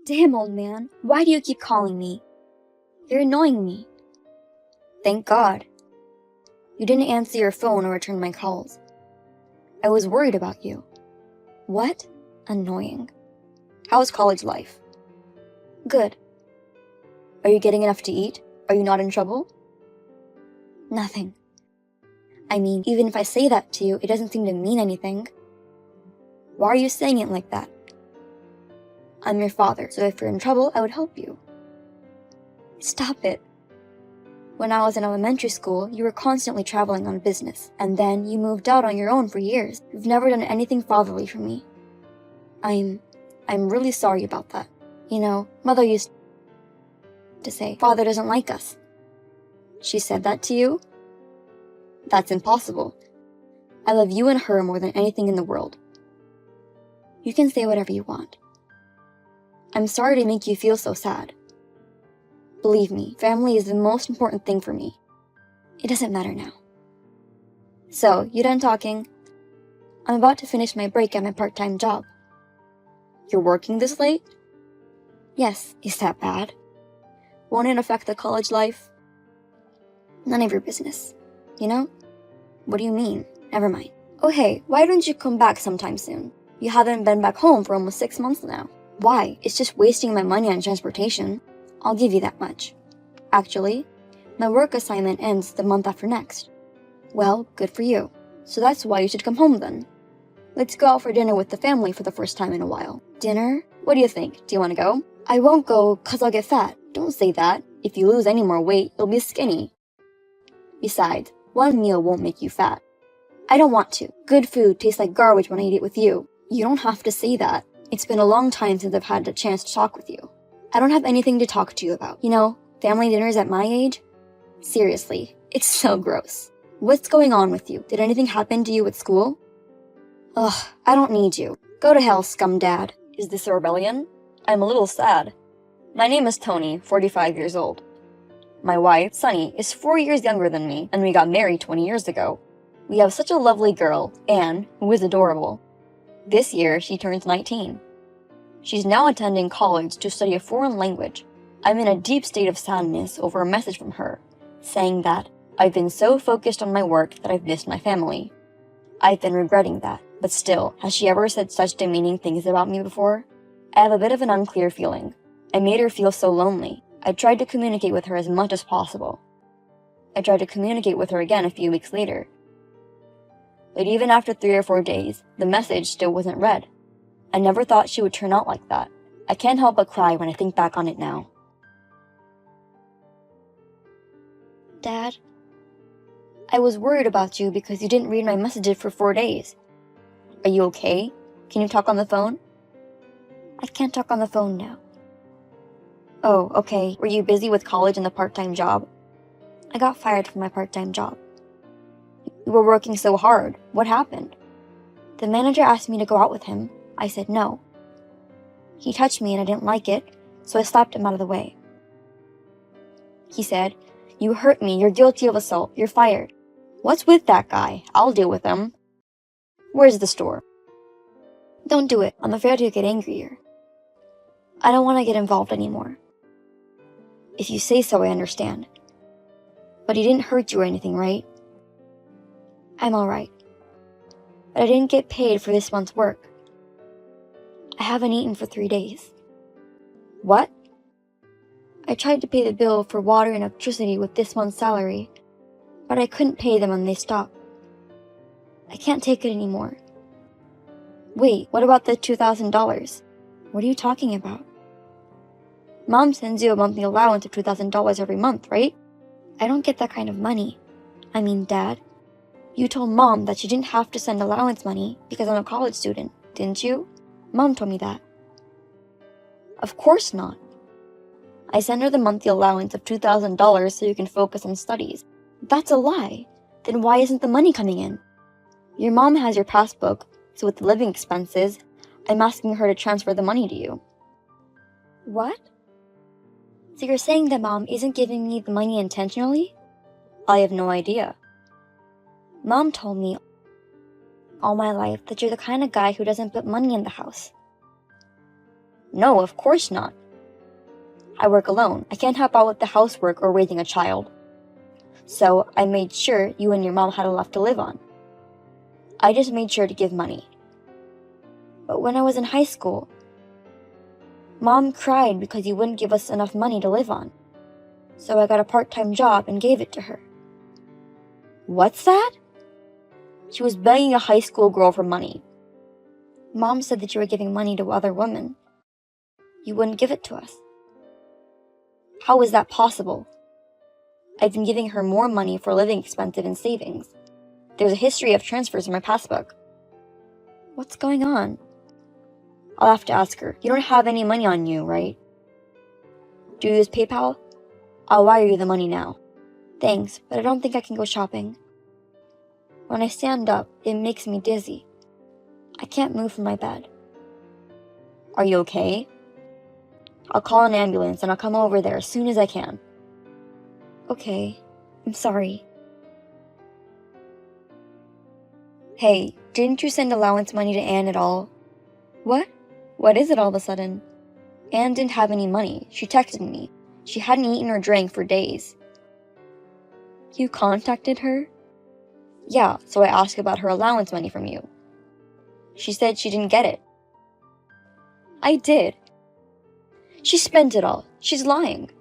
Damn, old man, why do you keep calling me? You're annoying me. Thank God. You didn't answer your phone or return my calls. I was worried about you. What? Annoying. How's college life? Good. Are you getting enough to eat? Are you not in trouble? Nothing. I mean, even if I say that to you, it doesn't seem to mean anything. Why are you saying it like that? I'm your father, so if you're in trouble, I would help you. Stop it. When I was in elementary school, you were constantly traveling on business, and then you moved out on your own for years. You've never done anything fatherly for me. I'm really sorry about that. You know, Mother used to say, Father doesn't like us. She said that to you? That's impossible. I love you and her more than anything in the world. You can say whatever you want. I'm sorry to make you feel so sad. Believe me, family is the most important thing for me. It doesn't matter now. So, you done talking? I'm about to finish my break at my part-time job. You're working this late? Yes, is that bad? Won't it affect the college life? None of your business. You know? What do you mean? Never mind. Oh hey, why don't you come back sometime soon? You haven't been back home for almost 6 months now. Why? It's just wasting my money on transportation. I'll give you that much. Actually, my work assignment ends the month after next. Well, good for you. So that's why you should come home then. Let's go out for dinner with the family for the first time in a while. Dinner? What do you think? Do you want to go? I won't go 'cause I'll get fat. Don't say that. If you lose any more weight, you'll be skinny. Besides, one meal won't make you fat. I don't want to. Good food tastes like garbage when I eat it with you. You don't have to say that. It's been a long time since I've had a chance to talk with you. I don't have anything to talk to you about. You know, family dinners at my age? Seriously, it's so gross. What's going on with you? Did anything happen to you at school? Ugh, I don't need you. Go to hell, scum dad. Is this a rebellion? I'm a little sad. My name is Tony, 45 years old. My wife, Sunny, is 4 years younger than me, and we got married 20 years ago. We have such a lovely girl, Anne, who is adorable. This year, she turns 19. She's now attending college to study a foreign language. I'm in a deep state of sadness over a message from her, saying that I've been so focused on my work that I've missed my family. I've been regretting that, but still, has she ever said such demeaning things about me before? I have a bit of an unclear feeling. I made her feel so lonely. I tried to communicate with her as much as possible. I tried to communicate with her again a few weeks later. But even after 3 or 4 days, the message still wasn't read. I never thought she would turn out like that. I can't help but cry when I think back on it now. Dad, I was worried about you because you didn't read my messages for 4 days. Are you okay? Can you talk on the phone? I can't talk on the phone now. Oh, okay. Were you busy with college and the part-time job? I got fired from my part-time job. You were working so hard. What happened? The manager asked me to go out with him. I said no. He touched me and I didn't like it, so I slapped him out of the way. He said, "You hurt me. You're guilty of assault. You're fired." What's with that guy? I'll deal with him. Where's the store? Don't do it. I'm afraid you'll get angrier. I don't want to get involved anymore. If you say so, I understand. But he didn't hurt you or anything, right? I'm alright. But I didn't get paid for this month's work. I haven't eaten for 3 days. What? I tried to pay the bill for water and electricity with this month's salary, but I couldn't pay them and they stopped. I can't take it anymore. Wait, what about the $2,000? What are you talking about? Mom sends you a monthly allowance of $2,000 every month, right? I don't get that kind of money. I mean, Dad, you told Mom that she didn't have to send allowance money because I'm a college student, didn't you? Mom told me that. Of course not. I send her the monthly allowance of $2,000 so you can focus on studies. That's a lie. Then why isn't the money coming in? Your mom has your passbook, so with the living expenses, I'm asking her to transfer the money to you. What? So you're saying that Mom isn't giving me the money intentionally? I have no idea. Mom told me all my life that you're the kind of guy who doesn't put money in the house. No, of course not. I work alone. I can't help out with the housework or raising a child. So I made sure you and your mom had enough to live on. I just made sure to give money. But when I was in high school, Mom cried because you wouldn't give us enough money to live on. So I got a part-time job and gave it to her. What's that? She was begging a high school girl for money. Mom said that you were giving money to other women. You wouldn't give it to us. How is that possible? I've been giving her more money for living expenses and savings. There's a history of transfers in my passbook. What's going on? I'll have to ask her. You don't have any money on you, right? Do you use PayPal? I'll wire you the money now. Thanks, but I don't think I can go shopping. When I stand up, it makes me dizzy. I can't move from my bed. Are you okay? I'll call an ambulance and I'll come over there as soon as I can. Okay, I'm sorry. Hey, didn't you send allowance money to Anne at all? What? What is it all of a sudden? Anne didn't have any money. She texted me. She hadn't eaten or drank for days. You contacted her? Yeah, so I asked about her allowance money from you. She said she didn't get it. I did. She spent it all. She's lying.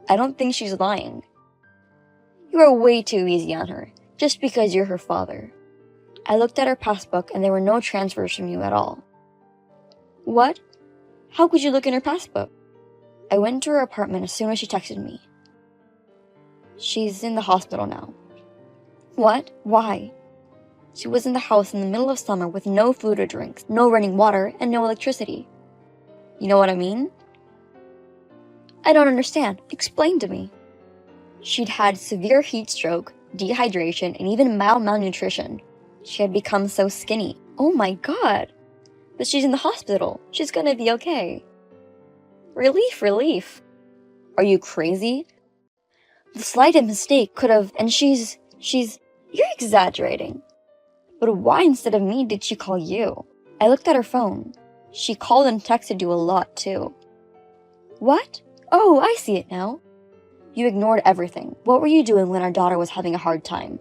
I don't think she's lying. You are way too easy on her, just because you're her father. I looked at her passbook and there were no transfers from you at all. What? How could you look in her passbook? I went to her apartment as soon as she texted me. She's in the hospital now. What? Why? She was in the house in the middle of summer with no food or drinks, no running water, and no electricity. You know what I mean? I don't understand. Explain to me. She'd had severe heat stroke, dehydration, and even mild malnutrition. She had become so skinny. Oh my God! But she's in the hospital. She's gonna be okay. Relief, relief. Are you crazy? The slightest mistake could have, and you're exaggerating. But why instead of me did she call you? I looked at her phone. She called and texted you a lot too. What? Oh, I see it now. You ignored everything. What were you doing when our daughter was having a hard time?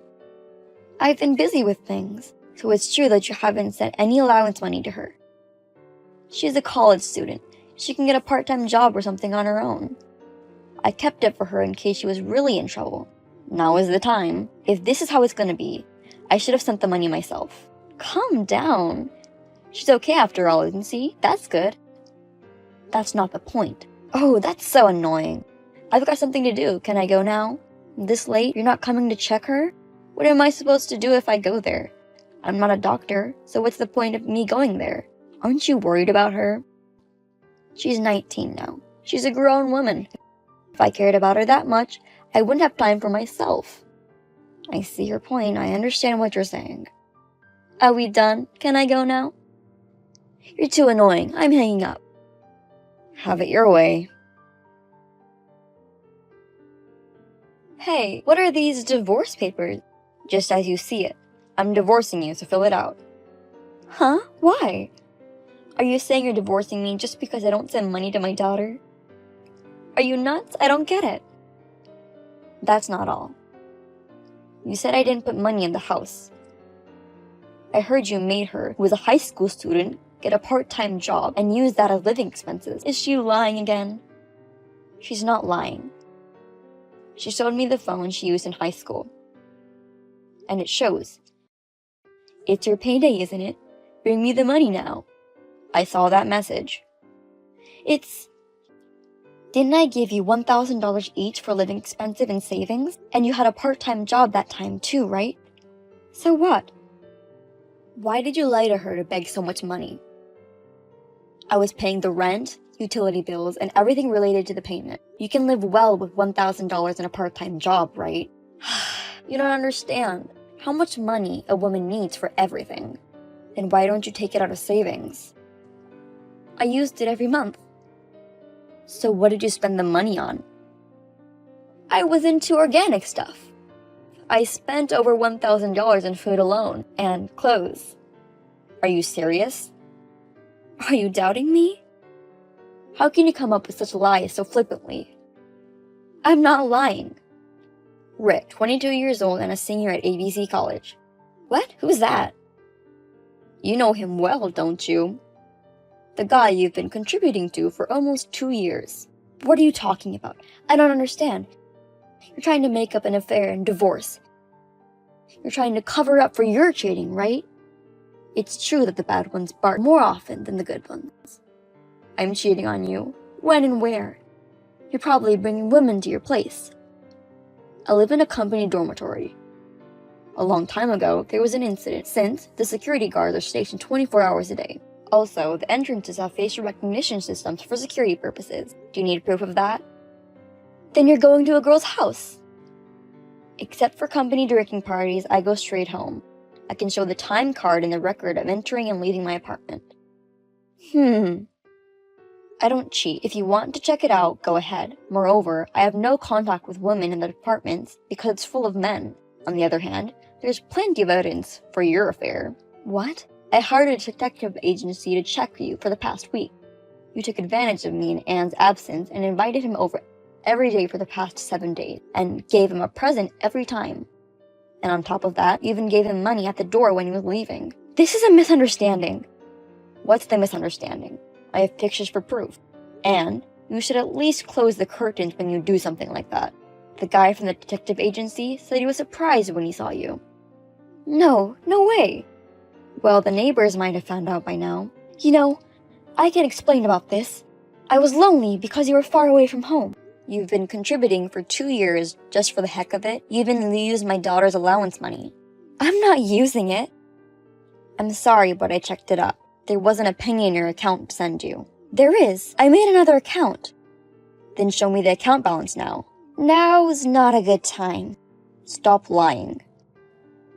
I've been busy with things, so it's true that you haven't sent any allowance money to her. She's a college student. She can get a part-time job or something on her own. I kept it for her in case she was really in trouble. Now is the time. If this is how it's gonna be, I should have sent the money myself. Calm down. She's okay after all, isn't she? That's good. That's not the point. Oh, that's so annoying. I've got something to do. Can I go now? This late? You're not coming to check her? What am I supposed to do if I go there? I'm not a doctor, so what's the point of me going there? Aren't you worried about her? She's 19 now. She's a grown woman. If I cared about her that much, I wouldn't have time for myself. I see your point. I understand what you're saying. Are we done? Can I go now? You're too annoying. I'm hanging up. Have it your way. Hey, what are these divorce papers? Just as you see it. I'm divorcing you, so fill it out. Huh? Why? Are you saying you're divorcing me just because I don't send money to my daughter? Are you nuts? I don't get it. That's not all. You said I didn't put money in the house. I heard you made her, who was a high school student, get a part-time job and use that as living expenses. Is she lying again? She's not lying. She showed me the phone she used in high school. And it shows. It's your payday, isn't it? Bring me the money now. I saw that message. Didn't I give you $1,000 each for living expenses and savings? And you had a part-time job that time too, right? So what? Why did you lie to her to beg so much money? I was paying the rent, utility bills, and everything related to the payment. You can live well with $1,000 in a part-time job, right? You don't understand how much money a woman needs for everything. Then why don't you take it out of savings? I used it every month. So what did you spend the money on? I was into organic stuff. I spent over $1,000 in food alone and clothes. Are you serious? Are you doubting me? How can you come up with such lies so flippantly? I'm not lying. Rick, 22 years old and a senior at ABC College. What? Who's that? You know him well, don't you? The guy you've been contributing to for almost 2 years. What are you talking about? I don't understand. You're trying to make up an affair and divorce. You're trying to cover up for your cheating, right? It's true that the bad ones bark more often than the good ones. I'm cheating on you. When and where? You're probably bringing women to your place. I live in a company dormitory. A long time ago, there was an incident, since the security guards are stationed 24 hours a day. Also, the entrances have facial recognition systems for security purposes. Do you need proof of that? Then you're going to a girl's house. Except for company drinking parties, I go straight home. I can show the time card in the record of entering and leaving my apartment. I don't cheat. If you want to check it out, go ahead. Moreover, I have no contact with women in the departments because it's full of men. On the other hand, there's plenty of evidence for your affair. What? I hired a detective agency to check you for the past week. You took advantage of me in Anne's absence and invited him over every day for the past 7 days, and gave him a present every time. And on top of that, you even gave him money at the door when he was leaving. This is a misunderstanding. What's the misunderstanding? I have pictures for proof. And you should at least close the curtains when you do something like that. The guy from the detective agency said he was surprised when he saw you. No way. Well, the neighbors might have found out by now. You know, I can explain about this. I was lonely because you were far away from home. You've been contributing for 2 years just for the heck of it. You even used my daughter's allowance money. I'm not using it. I'm sorry, but I checked it up. There wasn't a penny in your account to send you. There is. I made another account. Then show me the account balance now. Now's not a good time. Stop lying.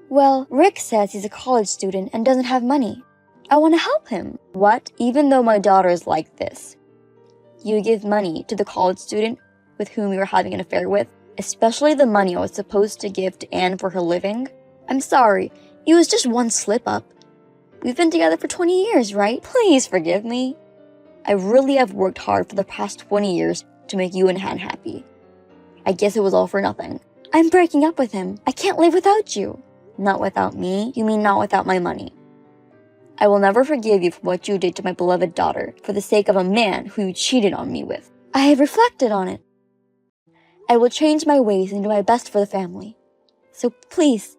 Well, Rick says he's a college student and doesn't have money. I want to help him. What? Even though my daughter is like this, you give money to the college student with whom you were having an affair with, especially the money I was supposed to give to Anne for her living? I'm sorry, it was just one slip-up. We've been together for 20 years, right? Please forgive me. I really have worked hard for the past 20 years to make you and Han happy. I guess it was all for nothing. I'm breaking up with him. I can't live without you. Not without me? You mean not without my money? I will never forgive you for what you did to my beloved daughter for the sake of a man who you cheated on me with. I have reflected on it. I will change my ways and do my best for the family. So please,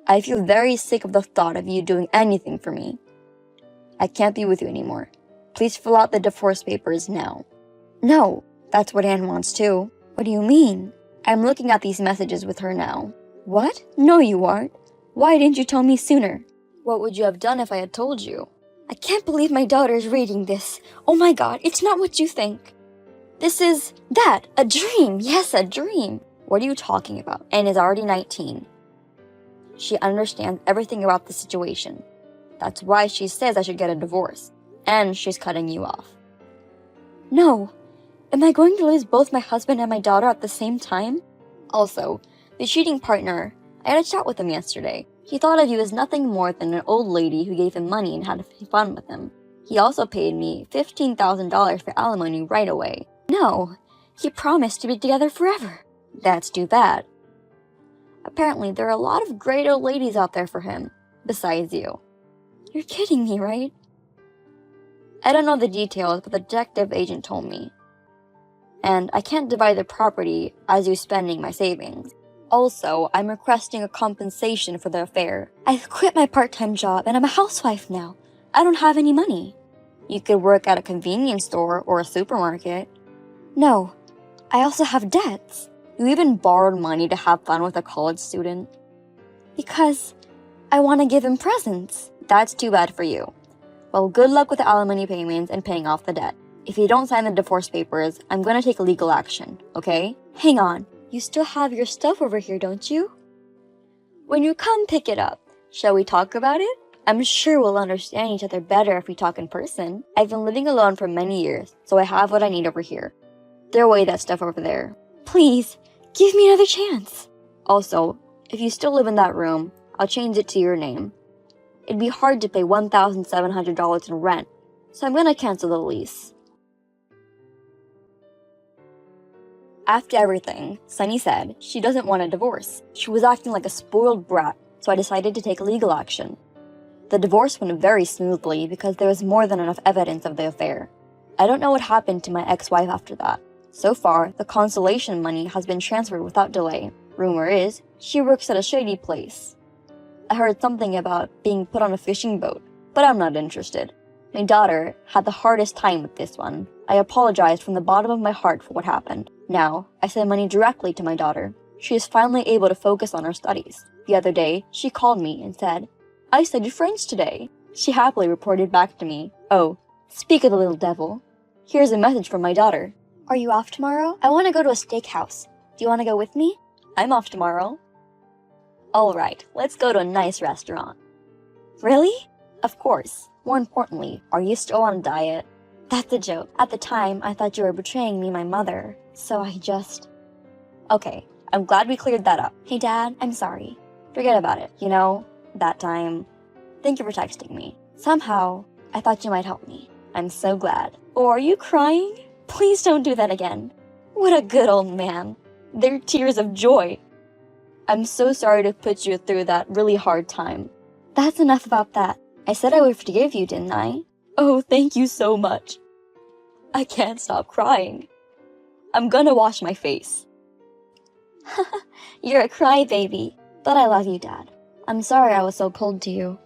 I feel very sick of the thought of you doing anything for me. I can't be with you anymore. Please fill out the divorce papers now. No, that's what Anne wants too. What do you mean? I'm looking at these messages with her now. What? No, you aren't. Why didn't you tell me sooner? What would you have done if I had told you? I can't believe my daughter is reading this. Oh my God, it's not what you think. This is a dream. Yes, a dream. What are you talking about? Anne is already 19. She understands everything about the situation. That's why she says I should get a divorce. And she's cutting you off. No. Am I going to lose both my husband and my daughter at the same time? Also, the cheating partner, I had a chat with him yesterday. He thought of you as nothing more than an old lady who gave him money and had fun with him. He also paid me $15,000 for alimony right away. No, he promised to be together forever. That's too bad. Apparently, there are a lot of great old ladies out there for him, besides you. You're kidding me, right? I don't know the details, but the detective agent told me. And I can't divide the property as you spending my savings. Also, I'm requesting a compensation for the affair. I've quit my part-time job and I'm a housewife now. I don't have any money. You could work at a convenience store or a supermarket. No, I also have debts. You even borrowed money to have fun with a college student. Because I want to give him presents. That's too bad for you. Well, good luck with the alimony payments and paying off the debt. If you don't sign the divorce papers, I'm gonna take legal action, okay? Hang on, you still have your stuff over here, don't you? When you come pick it up, shall we talk about it? I'm sure we'll understand each other better if we talk in person. I've been living alone for many years, so I have what I need over here. Throw away that stuff over there. Please, give me another chance. Also, if you still live in that room, I'll change it to your name. It'd be hard to pay $1,700 in rent, so I'm gonna cancel the lease. After everything, Sunny said she doesn't want a divorce. She was acting like a spoiled brat, so I decided to take legal action. The divorce went very smoothly because there was more than enough evidence of the affair. I don't know what happened to my ex-wife after that. So far, the consolation money has been transferred without delay. Rumor is, she works at a shady place. I heard something about being put on a fishing boat, but I'm not interested. My daughter had the hardest time with this one. I apologized from the bottom of my heart for what happened. Now, I send money directly to my daughter. She is finally able to focus on her studies. The other day, she called me and said, "I studied French today." She happily reported back to me, "Oh, speak of the little devil. Here's a message from my daughter. Are you off tomorrow? I want to go to a steakhouse. Do you want to go with me?" "I'm off tomorrow." "Alright, let's go to a nice restaurant." "Really?" "Of course. More importantly, are you still on a diet?" "That's a joke. At the time, I thought you were betraying me and my mother, so I just..." "Okay, I'm glad we cleared that up." "Hey Dad, I'm sorry." "Forget about it. You know, that time. Thank you for texting me. Somehow, I thought you might help me. I'm so glad." "Oh, are you crying? Please don't do that again." "What a good old man. They're tears of joy." "I'm so sorry to put you through that really hard time." "That's enough about that. I said I would forgive you, didn't I?" "Oh, thank you so much." I can't stop crying. I'm gonna wash my face. You're a crybaby, but I love you, Dad. I'm sorry I was so cold to you.